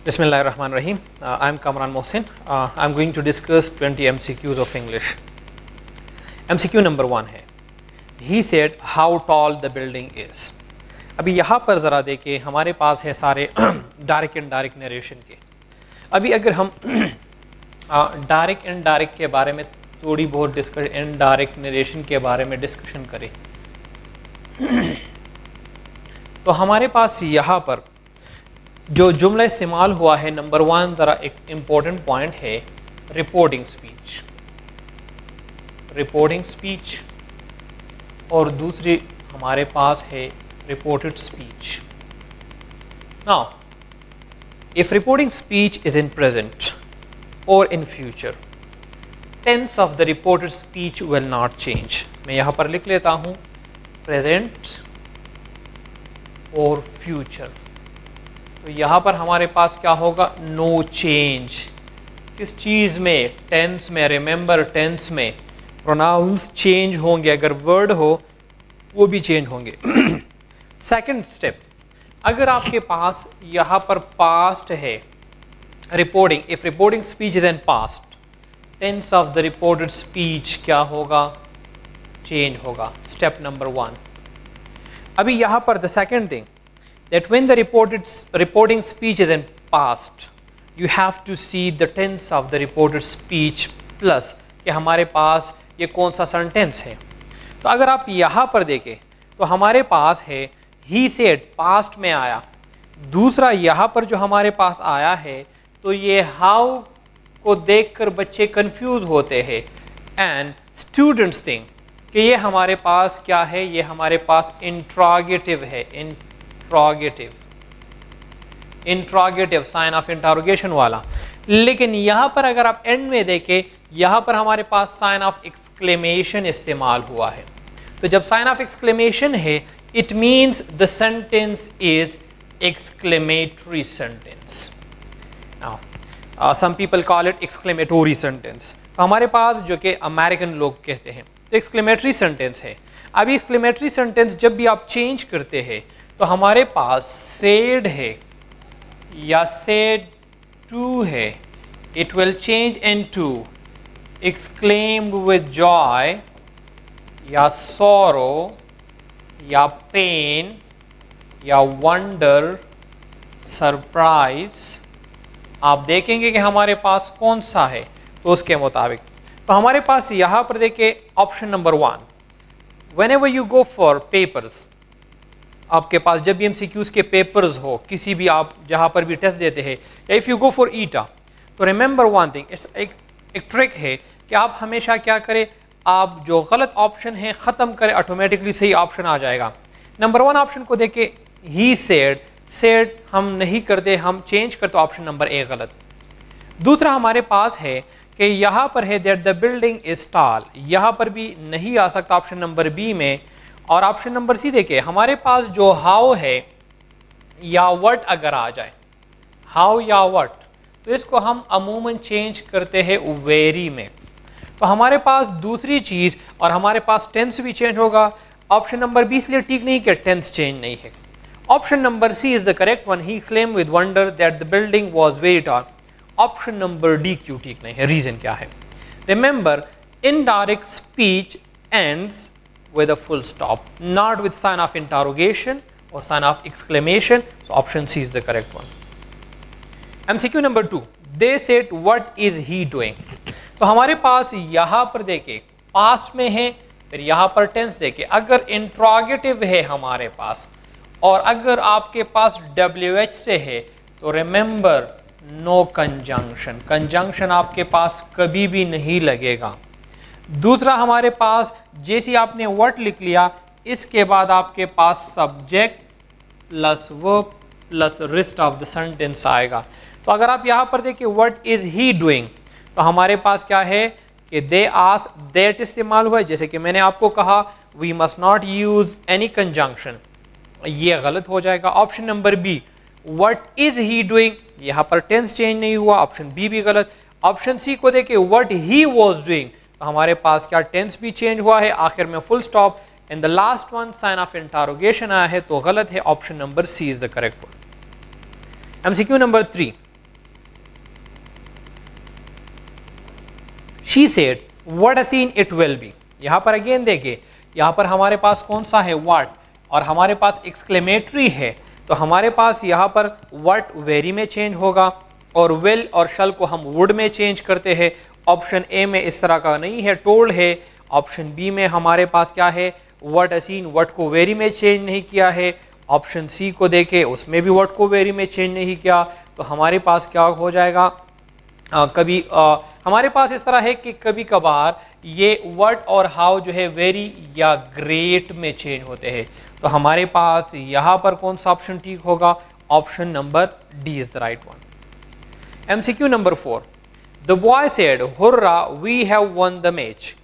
Bismillahirrahmanirrahim. I'm Kamran Mohsin. I'm going to discuss 20 MCQs of English. MCQ number 1 है, He said how tall the building is. अभी यहाँ पर ज़रा देखिए, हमारे पास है सारे डायरेक्ट एंड डायरेक्ट नरेशन के. अभी अगर हम डायरेक्ट एंड डायरेक्ट के बारे में थोड़ी बहुत डिस्कशन, इनडायरेक्ट नरेशन के बारे में डिस्कशन करें तो हमारे पास यहाँ पर जो जुमला इस्तेमाल हुआ है, नंबर 1 ज़रा एक इम्पोर्टेंट पॉइंट है, रिपोर्टिंग स्पीच. रिपोर्टिंग स्पीच और दूसरी हमारे पास है reported speech. Now if reporting speech is in present और in future, tense of the reported speech will not change. मैं यहाँ पर लिख लेता हूँ प्रेजेंट और फ्यूचर. तो यहाँ पर हमारे पास क्या होगा, नो चेंज. किस चीज़ में? टेंस में. रिमेंबर, टेंस में प्रोनाउंस चेंज होंगे, अगर वर्ड हो वो भी चेंज होंगे. सेकंड स्टेप, अगर आपके पास यहाँ पर पास्ट है, reporting, if reporting speech is in past, tense of the reported speech क्या होगा, चेंज होगा. Step number 1. अभी यहाँ पर the second thing, that when the reporting speech is in past, you have to see the tense of the reported speech plus कि हमारे पास ये कौन सा सेंटेंस है. तो अगर आप यहाँ पर देखें तो हमारे पास है he said, past में आया. दूसरा यहाँ पर जो हमारे पास आया है, तो ये how को देखकर बच्चे कंफ्यूज होते हैं. एंड स्टूडेंट्स थिंक कि ये हमारे पास क्या है, ये हमारे पास इंट्रोगेटिव है. इंट्रोगेटिव साइन ऑफ इंटरोगेशन वाला. लेकिन यहाँ पर अगर आप एंड में देखें, यहाँ पर हमारे पास साइन ऑफ एक्सक्लेमेशन इस्तेमाल हुआ है. तो जब साइन ऑफ एक्सक्लेमेशन है, it means the sentence is exclamatory sentence. Now some people call it exclamatory sentence. तो हमारे पास जो कि अमेरिकन लोग कहते हैं, तो एक्सक्लेमेटरी सेंटेंस है. अभी एक्सक्लेमेटरी सेंटेंस जब भी आप चेंज करते हैं तो हमारे पास सेड है या सेड टू है, it will change into exclaimed with Joy या सॉरो या पेन या वंडर, सरप्राइज. आप देखेंगे कि हमारे पास कौन सा है, तो उसके मुताबिक. तो हमारे पास यहाँ पर देखिए option number 1, whenever you go for papers, आपके पास जब भी MCQs के पेपर्स हो, किसी भी आप जहाँ पर भी टेस्ट देते हैं, या इफ़ यू गो फॉर ईटा, तो रिमेंबर वन थिंग, इट्स एक ट्रिक है कि आप हमेशा क्या करें, आप जो गलत ऑप्शन है ख़त्म करें, ऑटोमेटिकली सही ऑप्शन आ जाएगा. नंबर 1 ऑप्शन को देखे, ही सेड हम नहीं करते, हम चेंज करते, ऑप्शन नंबर A गलत. दूसरा हमारे पास है कि यहाँ पर है that the building is tall, यहाँ पर भी नहीं आ सकता ऑप्शन नंबर B में. और ऑप्शन नंबर C देखिए, हमारे पास जो हाउ है या वट अगर आ जाए, हाउ या वट, तो इसको हम अमूमन चेंज करते हैं वेरी में. तो हमारे पास दूसरी चीज़, और हमारे पास टेंस भी चेंज होगा. ऑप्शन नंबर B इसलिए ठीक नहीं कि टेंस चेंज नहीं है. Option number C is the correct one. He claim with wonder that the building was very tall. Option number D क्यों ठीक नहीं है, रीज़न क्या है? Remember, indirect speech ends with a full stop, not with sign of interrogation or sign of exclamation. So option C is the correct one. MCQ number 2, they said what is he doing. तो हमारे पास यहाँ पर देखे past में है, फिर यहाँ पर टेंस देखे. अगर इंट्रोगेटिव है हमारे पास और अगर आपके पास WH से है, तो रिमेंबर नो कंजंक्शन. कंजंक्शन आपके पास कभी भी नहीं लगेगा. दूसरा हमारे पास जैसे आपने वर्ड लिख लिया, इसके बाद आपके पास subject plus verb plus rest of the sentence आएगा. तो अगर आप यहाँ पर देखिए व्हाट इज ही डूइंग, तो हमारे पास क्या है कि दे आस्क, दैट इस्तेमाल हुआ है. जैसे कि मैंने आपको कहा, we must not use any conjunction, ये गलत हो जाएगा. Option number B, what is he doing, यहाँ पर टेंस चेंज नहीं हुआ, ऑप्शन B भी गलत. ऑप्शन C को देखिए, व्हाट ही वॉज डूइंग, तो हमारे पास क्या टेंस भी चेंज हुआ है, आखिर में full stop. And the last one sine of interrogation आया है, तो गलत है. Option number C is the correct one. MCQ number 3, she said what a seen it will be. यहाँ पर अगेन देखिए, यहाँ पर हमारे पास कौन सा है, व्हाट, और हमारे पास एक्सक्लेमेटरी है, तो हमारे पास यहाँ पर व्हाट वेरी में चेंज होगा और विल और शल को हम वुड में चेंज करते हैं। ऑप्शन ए में इस तरह का नहीं है, टोल्ड है। ऑप्शन बी में हमारे पास क्या है, व्हाट अ सीन, व्हाट को वेरी में चेंज नहीं किया है। ऑप्शन सी को देखें, उसमें भी व्हाट को वेरी में चेंज नहीं किया। तो हमारे पास क्या हो जाएगा, हमारे पास इस तरह है कि कभी कभार ये व्हाट और हाउ जो है वेरी या ग्रेट में चेंज होते हैं। तो हमारे पास यहाँ पर कौन सा ऑप्शन ठीक होगा, option number D is the right one. MCQ number 4, the boy said hurrah we have won the match.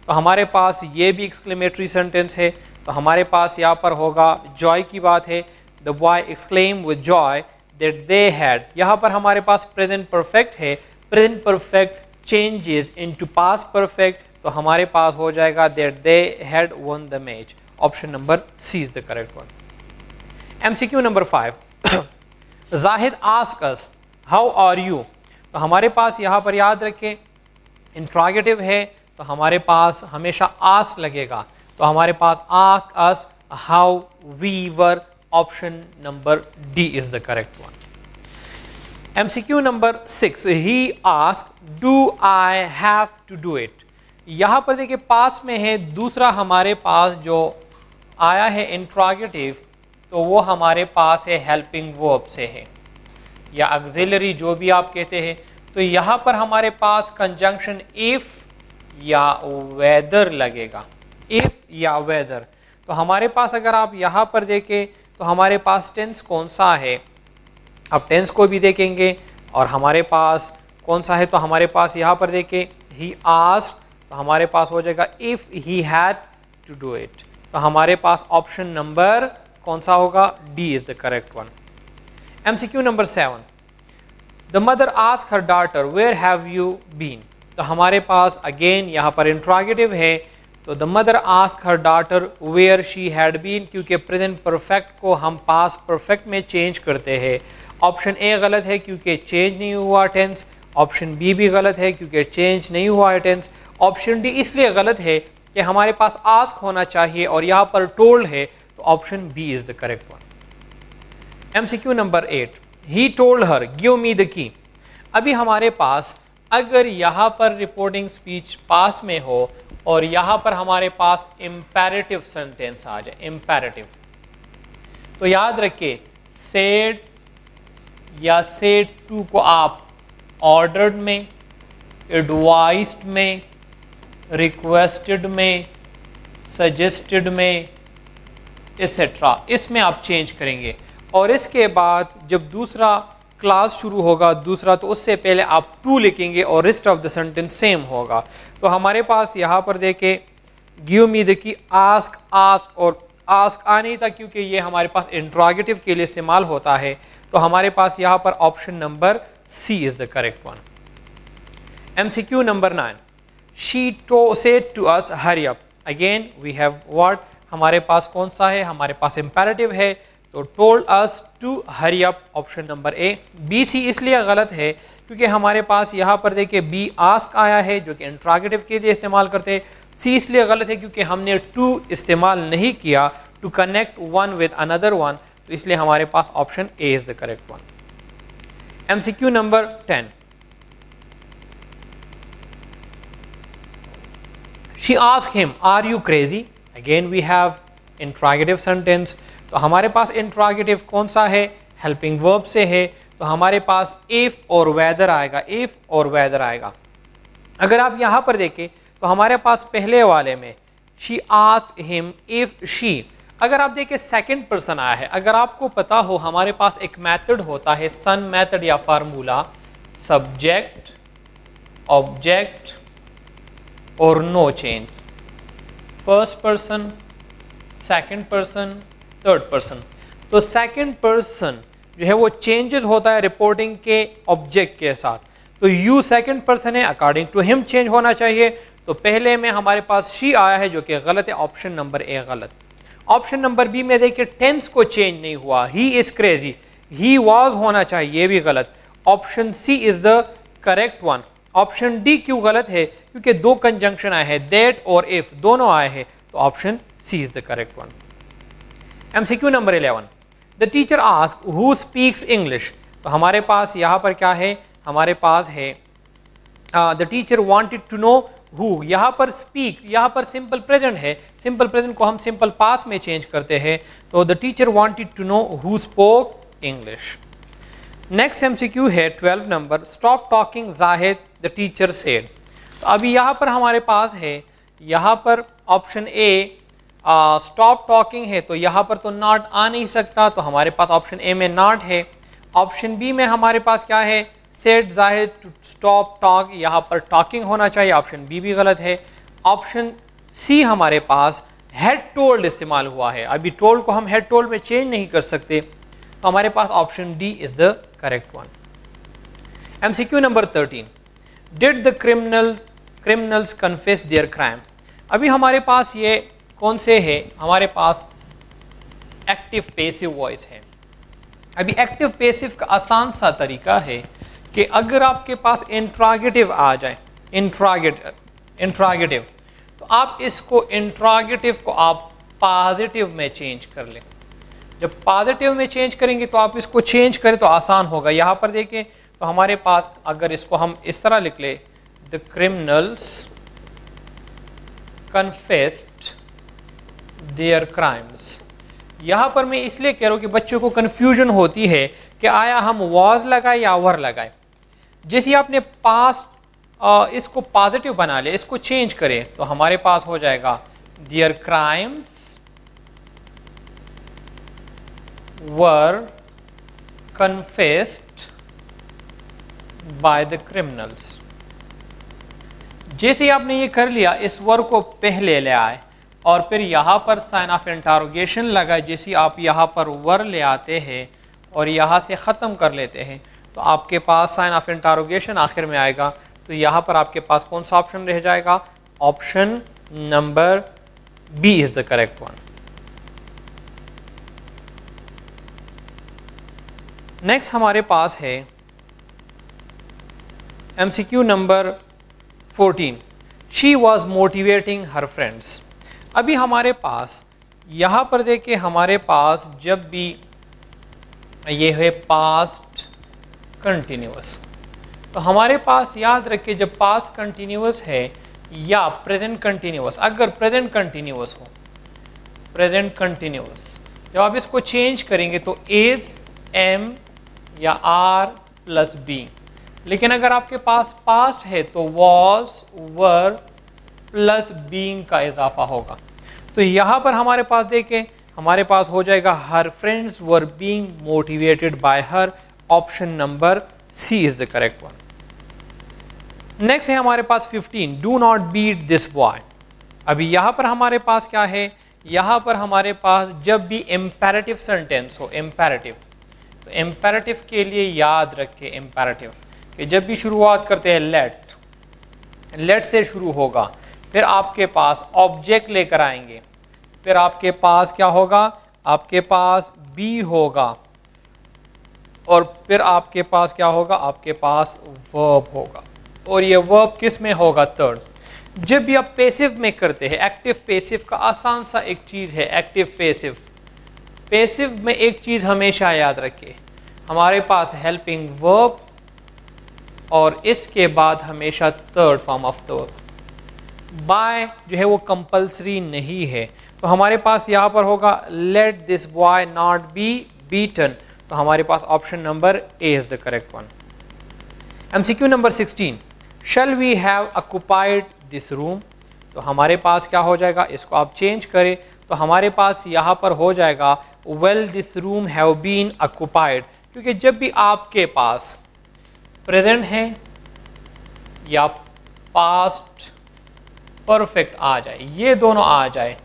तो हमारे पास ये भी एक्सक्लेमेटरी सेंटेंस है, तो हमारे पास यहाँ पर होगा जॉय की बात है। The boy exclaim with joy that they had, यहाँ पर हमारे पास प्रेजेंट परफेक्ट है, present perfect changes into past perfect, तो हमारे पास हो जाएगा that they had won the match. Option number C is the correct one. MCQ number 5, Zahid ask us how are you. तो हमारे पास यहाँ पर याद रखें इंट्रोगेटिव है, तो हमारे पास हमेशा आस्क लगेगा, तो हमारे पास ask us how we were. Option number D is the correct one. MCQ number 6, he ask do I have to do it. यहाँ पर देखिए पास में है, दूसरा हमारे पास जो आया है इंट्रोगेटिव, तो वो हमारे पास है हेल्पिंग वर्ब से है या ऑक्सिलरी जो भी आप कहते हैं। तो यहाँ पर हमारे पास कंजंक्शन इफ या वेदर लगेगा, इफ या वेदर। तो हमारे पास अगर आप यहाँ पर देखें तो हमारे पास टेंस कौन सा है, अब टेंस को भी देखेंगे और हमारे पास कौन सा है, तो हमारे पास यहाँ पर देखें ही आस्क्ड, तो हमारे पास हो जाएगा if he had to do it. तो हमारे पास ऑप्शन नंबर कौन सा होगा, D is the correct one. MCQ number 7, the mother ask her daughter where have you been. तो हमारे पास अगेन यहाँ पर इंट्रोगेटिव है, तो the mother ask her daughter where she had been, क्योंकि प्रेजेंट परफेक्ट को हम पास्ट परफेक्ट में चेंज करते हैं। ऑप्शन ए गलत है क्योंकि चेंज नहीं हुआ टेंस। ऑप्शन बी भी गलत है क्योंकि चेंज नहीं हुआ है टेंस। ऑप्शन डी इसलिए गलत है कि हमारे पास आस्क होना चाहिए और यहाँ पर टोल्ड है, तो option B is the correct one. MCQ number 8, he told her give me the key. अभी हमारे पास अगर यहाँ पर रिपोर्टिंग स्पीच पास में हो और यहाँ पर हमारे पास इम्पेरेटिव सेंटेंस आ जाए, इम्पेरेटिव, तो याद रखिए सेड या सेड टू को आप ऑर्डर्ड में, एडवाइस्ड में, रिक्वेस्टेड में, सजेस्टेड में एक्सेट्रा, इसमें आप चेंज करेंगे। और इसके बाद जब दूसरा क्लास शुरू होगा दूसरा, तो उससे पहले आप टू लिखेंगे और rest of the sentence same होगा। तो हमारे पास यहाँ पर देखें गिव मी द की, आस्क, आस्क और आस्क आ नहीं था क्योंकि ये हमारे पास इंट्रोगेटिव के लिए इस्तेमाल होता है। तो हमारे पास यहाँ पर option number C is the correct one. MCQ number 9, she said to us hurry up. Again we have what, हमारे पास कौन सा है, हमारे पास इंपेरेटिव है, तो told us to hurry up, option number A. B C इसलिए गलत है क्योंकि हमारे पास यहाँ पर देखिए बी आस्क आया है जो कि इंट्रोगेटिव के लिए इस्तेमाल करते हैं। सी इसलिए गलत है क्योंकि हमने टू इस्तेमाल नहीं किया to connect one with another one, तो इसलिए हमारे पास option A is the correct one. MCQ number 10, she ask him are you crazy. Again we have interrogative sentence, तो हमारे पास इंट्रोगेटिव कौन सा है, हेल्पिंग वर्ब से है, तो हमारे पास इफ और वेदर आएगा, इफ और वेदर आएगा। अगर आप यहाँ पर देखें तो हमारे पास पहले वाले में she asked him if she, अगर आप देखें सेकंड पर्सन आया है। अगर आपको पता हो हमारे पास एक मेथड होता है सन मेथड या फार्मूला, सब्जेक्ट, ऑब्जेक्ट और no change, first person, second person, third person. तो सेकंड पर्सन जो है वो चेंजेस होता है रिपोर्टिंग के ऑब्जेक्ट के साथ, तो यू सेकंड पर्सन है, अकॉर्डिंग टू हिम चेंज होना चाहिए। तो पहले में हमारे पास शी आया है जो कि गलत है, ऑप्शन नंबर ए गलत। ऑप्शन नंबर बी में देखिए टेंस को चेंज नहीं हुआ, he is crazy, he was होना चाहिए, ये भी गलत। Option C is the correct one. Option D क्यों गलत है? क्योंकि दो कंजंक्शन आए हैं, दैट और इफ दोनों आए हैं, तो option C is the correct one. MCQ number 11, the teacher ask who speaks English. तो हमारे पास यहाँ पर क्या है, हमारे पास है the teacher wanted to know who. यहाँ पर स्पीक, यहाँ पर सिंपल प्रेजेंट है, सिंपल प्रेजेंट को हम सिंपल पास में चेंज करते हैं, तो the teacher wanted to know who spoke English. Next MCQ है 12 number, stop talking Zahid the teacher said. तो अभी यहाँ पर हमारे पास है, यहाँ पर ऑप्शन ए स्टॉप टॉकिंग है, तो यहाँ पर तो नॉट आ नहीं सकता, तो हमारे पास ऑप्शन ए में नॉट है। ऑप्शन बी में हमारे पास क्या है, said Zahid to stop talk, यहाँ पर टॉकिंग होना चाहिए, ऑप्शन बी भी गलत है। ऑप्शन सी हमारे पास हेड टोल्ड इस्तेमाल हुआ है, अभी टोल्ड को हम हेड टोल्ड में चेंज नहीं कर सकते, तो हमारे पास option D is the correct one. MCQ number 13, did the criminals confess their crime. अभी हमारे पास ये कौन से है, हमारे पास एक्टिव पेसिव वॉइस है। अभी एक्टिव पेसिव का आसान सा तरीका है कि अगर आपके पास इंट्रागेटिव आ जाए, इंट्रागेटिव, तो आप इसको इंट्रागेटिव को आप पॉजिटिव में चेंज कर लें। जब पॉजिटिव में चेंज करेंगे तो आप इसको चेंज करें तो आसान होगा। यहाँ पर देखें तो हमारे पास अगर इसको हम इस तरह लिख ले, the criminals confessed their crimes. यहाँ पर मैं इसलिए कह रहा हूँ कि बच्चों को कन्फ्यूजन होती है कि आया हम वॉज लगाए या वर लगाए। जैसे आपने पास्ट इसको पॉजिटिव बना ले, इसको चेंज करें, तो हमारे पास हो जाएगा their crimes were confessed by the criminals. जैसे आपने ये कर लिया, इस वर को पहले ले आए और फिर यहाँ पर साइन ऑफ इंटरोगेशन लगाए, जैसे आप यहाँ पर वर ले आते हैं और यहाँ से ख़त्म कर लेते हैं, तो आपके पास साइन ऑफ इंटरोगेशन आखिर में आएगा। तो यहाँ पर आपके पास कौन सा ऑप्शन रह जाएगा, option number B is the correct one. Next हमारे पास है MCQ number 14, she was motivating her friends. अभी हमारे पास यहाँ पर देखिए, हमारे पास जब भी ये है पास्ट कंटिन्यूअस, तो हमारे पास याद रखिए जब पास्ट कंटिन्यूअस है या प्रेजेंट कंटिन्यूअस, अगर प्रेजेंट कंटिन्यूअस हो, प्रेजेंट कंटिन्यूअस, जब आप इसको चेंज करेंगे तो इज, एम या आर प्लस बी। लेकिन अगर आपके पास पास्ट है तो वॉज, वर प्लस बीइंग का इजाफा होगा। तो यहाँ पर हमारे पास देखें, हमारे पास हो जाएगा her friends were being motivated by her, option number C is the correct one. Next है हमारे पास 15, do not beat this boy. अभी यहाँ पर हमारे पास क्या है, यहाँ पर हमारे पास जब भी इम्पेरेटिव सेंटेंस हो, इम्पेरेटिव, तो इम्पेरेटिव के लिए याद रखें इम्पेरेटिव कि जब भी शुरुआत करते हैं लेट से शुरू होगा, फिर आपके पास ऑब्जेक्ट लेकर आएंगे, फिर आपके पास क्या होगा, आपके पास बी होगा और फिर आपके पास क्या होगा, आपके पास वर्ब होगा, और ये वर्ब किस में होगा, थर्ड। जब भी आप पेसिव में करते हैं, एक्टिव पेसिव का आसान सा एक चीज़ है एक्टिव पेसिव। पेसिव में एक चीज़ हमेशा याद रखिए, हमारे पास हेल्पिंग वर्ब और इसके बाद हमेशा third form of the verb. By जो है वो कंपल्सरी नहीं है, तो हमारे पास यहाँ पर होगा let this boy not be beaten, तो हमारे पास option number A is the correct one. MCQ number 16, shall we have occupied this room. तो हमारे पास क्या हो जाएगा, इसको आप चेंज करें तो हमारे पास यहाँ पर हो जाएगा well this room have been occupied, क्योंकि जब भी आपके पास प्रेजेंट है या पास्ट परफेक्ट आ जाए, ये दोनों आ जाए,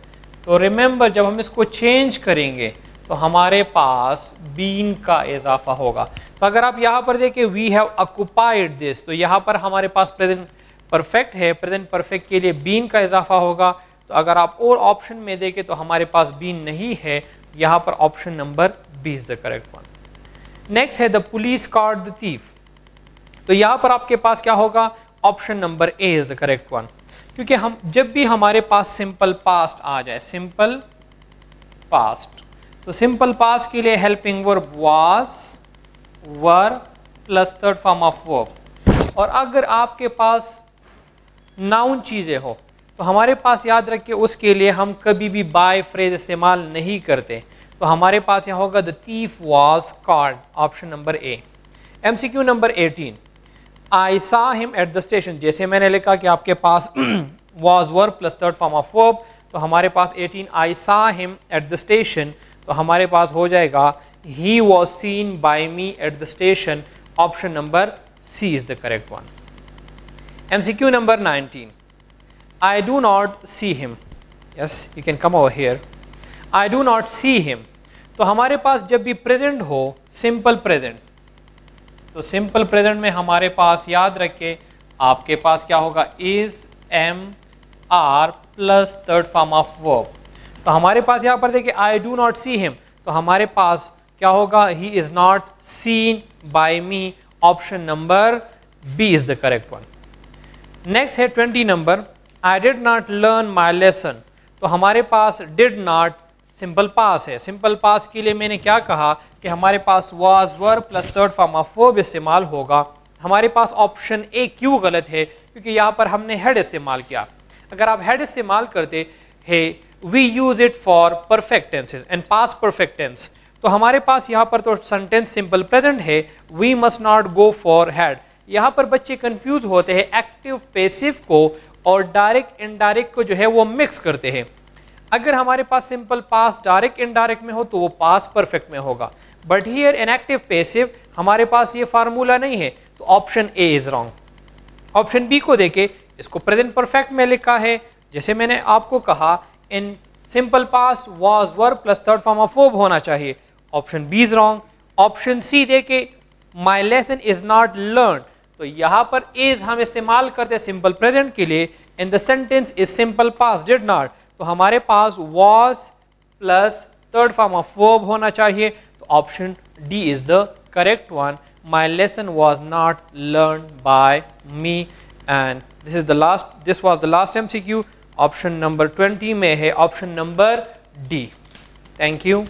तो रिमेंबर जब हम इसको चेंज करेंगे तो हमारे पास बीन का इजाफा होगा। तो अगर आप यहाँ पर देखें वी हैव ऑक्युपाइड दिस, तो यहाँ पर हमारे पास प्रेजेंट परफेक्ट है, प्रेजेंट परफेक्ट के लिए बीन का इजाफा होगा। तो अगर आप और ऑप्शन में देखें तो हमारे पास बीन नहीं है, यहाँ पर option number B is the correct one. Next है the police caught the thief. तो यहाँ पर आपके पास क्या होगा, option number A is the correct one, क्योंकि हम जब भी हमारे पास सिंपल पास्ट आ जाए, सिंपल पास्ट, तो सिंपल पास्ट के लिए helping verb was, were plus third form of verb. और अगर आपके पास नाउन चीज़ें हो तो हमारे पास याद रखिए उसके लिए हम कभी भी बाय फ्रेज इस्तेमाल नहीं करते। तो हमारे पास यहाँ होगा the thief was cot, option number A. MCQ number 18, आई सा हिम एट द स्टेशन। जैसे मैंने लिखा कि आपके पास was verb plus third form of verb, तो हमारे पास 18 आई सा हिम एट द स्टेशन, तो हमारे पास हो जाएगा he was seen by me at the station, option number C is the correct one. MCQ number 19, I do not see him. Yes, you can come over here. I do not see him. तो हमारे पास जब भी present हो, simple present, तो simple present में हमारे पास याद रखे आपके पास क्या होगा, is, am, are plus third form of verb. तो हमारे पास यहाँ पर देखिए I do not see him, तो हमारे पास क्या होगा, he is not seen by me, option number B is the correct one. Next है 20 number, I did not learn my lesson. तो हमारे पास डिड नॉट सिंपल पास है। सिंपल पास के लिए मैंने क्या कहा कि हमारे पास was verb plus third form of verb इस्तेमाल होगा। हमारे पास ऑप्शन ए क्यों गलत है, क्योंकि यहाँ पर हमने हेड इस्तेमाल किया। अगर आप हेड इस्तेमाल करते हैं, we use it for perfect tenses and past perfect tense, तो हमारे पास यहाँ पर तो सेंटेंस सिंपल प्रेजेंट है, we must not go for had. यहाँ पर बच्चे कंफ्यूज होते हैं, एक्टिव पैसिव को और डायरेक्ट इनडायरेक्ट को जो है वो मिक्स करते हैं। अगर हमारे पास सिंपल पास्ट डायरेक्ट इनडायरेक्ट में हो तो वो पास्ट परफेक्ट में होगा, but here in active passive हमारे पास ये फार्मूला नहीं है, तो option A is wrong. Option B को देखे, इसको प्रेजेंट परफेक्ट में लिखा है, जैसे मैंने आपको कहा in simple past was verb plus third form of verb होना चाहिए, option B is wrong. Option C देखे, my lesson is not learn, तो यहाँ पर इज हम इस्तेमाल करते हैं सिंपल प्रेजेंट के लिए, in the sentence is simple past did not, तो हमारे पास was plus third form of verb होना चाहिए, तो option D is the correct one, my lesson was not learn by me. And this was the last MCQ। Option number 20 में है option number D. Thank you.